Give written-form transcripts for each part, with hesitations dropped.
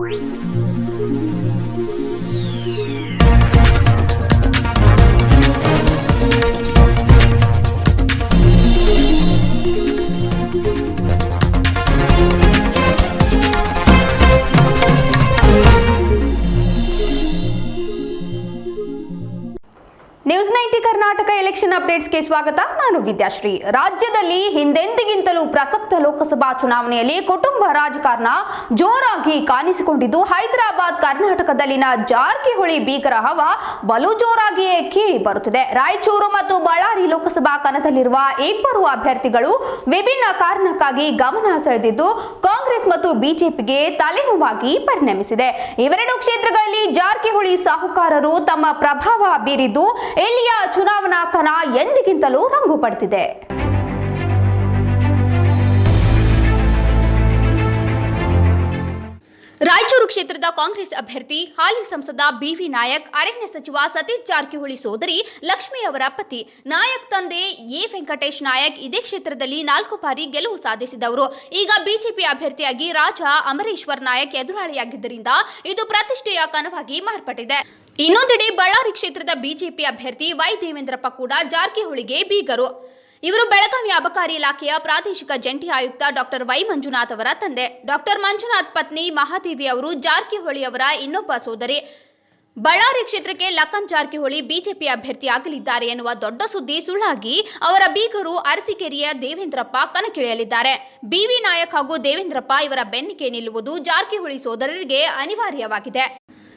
News 90 Karnataka election ಅಪ್ಡೇಟ್ಸ್ಗೆ ಸ್ವಾಗತ. ನಾನು ವಿದ್ಯಾಶ್ರೀ. ರಾಜ್ಯದಲ್ಲಿ ಹಿಂದೆಂದಿಗಿಂತಲೂ ಪ್ರಸಕ್ತ ಲೋಕಸಭಾ ಚುನಾವಣೆಯಲ್ಲಿ ಕುಟುಂಬ ರಾಜಕಾರಣ ಜೋರಾಗಿ ಕಾಣಿಸಿಕೊಂಡಿದ್ದು, ಹೈದರಾಬಾದ್ ಕರ್ನಾಟಕದಲ್ಲಿನ ಜಾರಕಿಹೊಳಿ ಭೀಕರ ಹವಾ ಬಲು ಜೋರಾಗಿಯೇ ಕೇಳಿ ಬರುತ್ತಿದೆ. ರಾಯಚೂರು ಮತ್ತು ಬಳ್ಳಾರಿ ಲೋಕಸಭಾ ಕಣದಲ್ಲಿರುವ ಇಬ್ಬರು ಅಭ್ಯರ್ಥಿಗಳು ವಿಭಿನ್ನ ಕಾರಣಕ್ಕಾಗಿ ಗಮನ ಸೆಳೆದಿದ್ದು, ಕಾಂಗ್ರೆಸ್ ಮತ್ತು ಬಿಜೆಪಿಗೆ ತಲೆನೋವಾಗಿ ಪರಿಣಮಿಸಿದೆ. ಇವೆರಡು ಕ್ಷೇತ್ರಗಳಲ್ಲಿ ಜಾರಕಿಹೊಳಿ ಸಾಹುಕಾರರು ತಮ್ಮ ಪ್ರಭಾವ ಬೀರಿದ್ದು, ಇಲ್ಲಿಯ ಚುನಾವಣಾ ಕಣ ಎಂದಿಗಿಂತಲೂ ರಂಗು ಪಡೆದಿದೆ. ರಾಯಚೂರು ಕ್ಷೇತ್ರದ ಕಾಂಗ್ರೆಸ್ ಅಭ್ಯರ್ಥಿ ಹಾಲಿ ಸಂಸದ ಬಿವಿ ನಾಯಕ್, ಅರಣ್ಯ ಸಚಿವ ಸತೀಶ್ ಜಾರಕಿಹೊಳಿ ಸೋದರಿ ಲಕ್ಷ್ಮಿ ಅವರ ಪತಿ ನಾಯಕ್ ತಂದೆ ಎ ವೆಂಕಟೇಶ್ ನಾಯಕ್ ಇದೇ ಕ್ಷೇತ್ರದಲ್ಲಿ 4 ಬಾರಿ ಗೆಲುವು ಸಾಧಿಸಿದವರು. ಈಗ ಬಿಜೆಪಿ ಅಭ್ಯರ್ಥಿಯಾಗಿ ರಾಜ ಅಮರೇಶ್ವರ್ ನಾಯಕ್ ಎದುರಾಳಿಯಾಗಿದ್ದರಿಂದ ಇದು ಪ್ರತಿಷ್ಠೆಯ ಕಣವಾಗಿ ಮಾರ್ಪಟ್ಟಿದೆ. ಇನ್ನೊಂದೆಡೆ ಬಳ್ಳಾರಿ ಕ್ಷೇತ್ರದ ಬಿಜೆಪಿ ಅಭ್ಯರ್ಥಿ ವೈ ದೇವೇಂದ್ರಪ್ಪ ಕೂಡ ಜಾರಕಿಹೊಳಿಗೆ ಬೀಗರು. ಇವರು ಬೆಳಗಾವಿ ಅಬಕಾರಿ ಇಲಾಖೆಯ ಪ್ರಾದೇಶಿಕ ಜಂಟಿ ಆಯುಕ್ತ ಡಾಕ್ಟರ್ ವೈ ಮಂಜುನಾಥ್ ಅವರ ತಂದೆ. ಡಾಕ್ಟರ್ ಮಂಜುನಾಥ್ ಪತ್ನಿ ಮಹಾದೇವಿ ಅವರು ಜಾರಕಿಹೊಳಿ ಅವರ ಇನ್ನೊಬ್ಬ ಸೋದರಿ. ಬಳ್ಳಾರಿ ಕ್ಷೇತ್ರಕ್ಕೆ ಲಖನ್ ಜಾರಕಿಹೊಳಿ ಬಿಜೆಪಿ ಅಭ್ಯರ್ಥಿ ಆಗಲಿದ್ದಾರೆ ಎನ್ನುವ ದೊಡ್ಡ ಸುದ್ದಿ ಸುಳ್ಳಾಗಿ ಅವರ ಬೀಗರು ಅರಸೀಕೆರೆಯ ದೇವೇಂದ್ರಪ್ಪ ಕಣಕ್ಕಿಳಿಯಲಿದ್ದಾರೆ. ಬಿವಿ ನಾಯಕ್ ಹಾಗೂ ದೇವೇಂದ್ರಪ್ಪ ಇವರ ಬೆನ್ನಿಗೆ ನಿಲ್ಲುವುದು ಜಾರಕಿಹೊಳಿ ಸೋದರರಿಗೆ ಅನಿವಾರ್ಯವಾಗಿದೆ.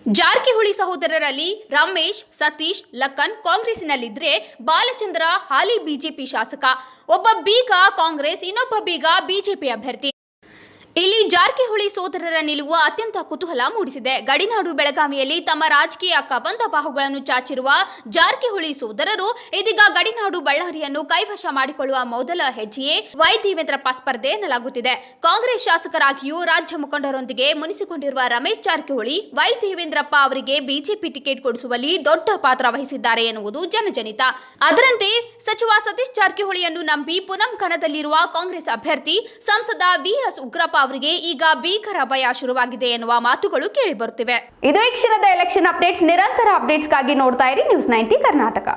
ಜಾರಕಿಹೊಳಿ ಸಹೋದರರಲ್ಲಿ ರಮೇಶ್, ಸತೀಶ್, ಲಖನ್ ಕಾಂಗ್ರೆಸ್ನಲ್ಲಿದ್ರೆ, ಬಾಲಚಂದ್ರ ಹಾಲಿ ಬಿಜೆಪಿ ಶಾಸಕ. ಒಬ್ಬ ಬೀಗ ಕಾಂಗ್ರೆಸ್, ಇನ್ನೊಬ್ಬ ಬೀಗ ಬಿಜೆಪಿ ಅಭ್ಯರ್ಥಿ. ಇಲ್ಲಿ ಜಾರಕಿಹೊಳಿ ಸೋದರರ ನಿಲುವು ಅತ್ಯಂತ ಕುತೂಹಲ ಮೂಡಿಸಿದೆ. ಗಡಿನಾಡು ಬೆಳಗಾವಿಯಲ್ಲಿ ತಮ್ಮ ರಾಜಕೀಯ ಕಬಂಧ ಬಾಹುಗಳನ್ನು ಚಾಚಿರುವ ಜಾರಕಿಹೊಳಿ ಸೋದರರು ಇದೀಗ ಗಡಿನಾಡು ಬಳ್ಳಾರಿಯನ್ನು ಕೈವಶ ಮಾಡಿಕೊಳ್ಳುವ ಮೊದಲ ಹೆಜ್ಜೆಯೇ ವೈ ದೇವೇಂದ್ರಪ್ಪ ಸ್ಪರ್ಧೆ ಎನ್ನಲಾಗುತ್ತಿದೆ. ಕಾಂಗ್ರೆಸ್ ಶಾಸಕರಾಗಿಯೂ ರಾಜ್ಯ ಮುಖಂಡರೊಂದಿಗೆ ಮುನಿಸಿಕೊಂಡಿರುವ ರಮೇಶ್ ಜಾರಕಿಹೊಳಿ ವೈ ದೇವೇಂದ್ರಪ್ಪ ಅವರಿಗೆ ಬಿಜೆಪಿ ಟಿಕೆಟ್ ಕೊಡಿಸುವಲ್ಲಿ ದೊಡ್ಡ ಪಾತ್ರ ವಹಿಸಿದ್ದಾರೆ ಎನ್ನುವುದು ಜನಜನಿತ. ಅದರಂತೆ ಸಚಿವ ಸತೀಶ್ ಜಾರಕಿಹೊಳಿಯನ್ನು ನಂಬಿ ಪುನಂ ಕಣದಲ್ಲಿರುವ ಕಾಂಗ್ರೆಸ್ ಅಭ್ಯರ್ಥಿ ಸಂಸದ ವಿಎಸ್ ಉಗ್ರಪ್ಪ ಅವರಿಗೆ ಈಗ ಭೀಕರ ಭಯ ಶುರುವಾಗಿದೆ ಎನ್ನುವ ಮಾತುಗಳು ಕೇಳಿ ಬರುತ್ತಿವೆ. ಇದು ಈ ಕ್ಷಣದ ಎಲೆಕ್ಷನ್ ಅಪ್ಡೇಟ್ಸ್. ನಿರಂತರ ಅಪ್ಡೇಟ್ಸ್ಗಾಗಿ ನೋಡ್ತಾ ಇರಿ ನ್ಯೂಸ್ 90 ಕರ್ನಾಟಕ.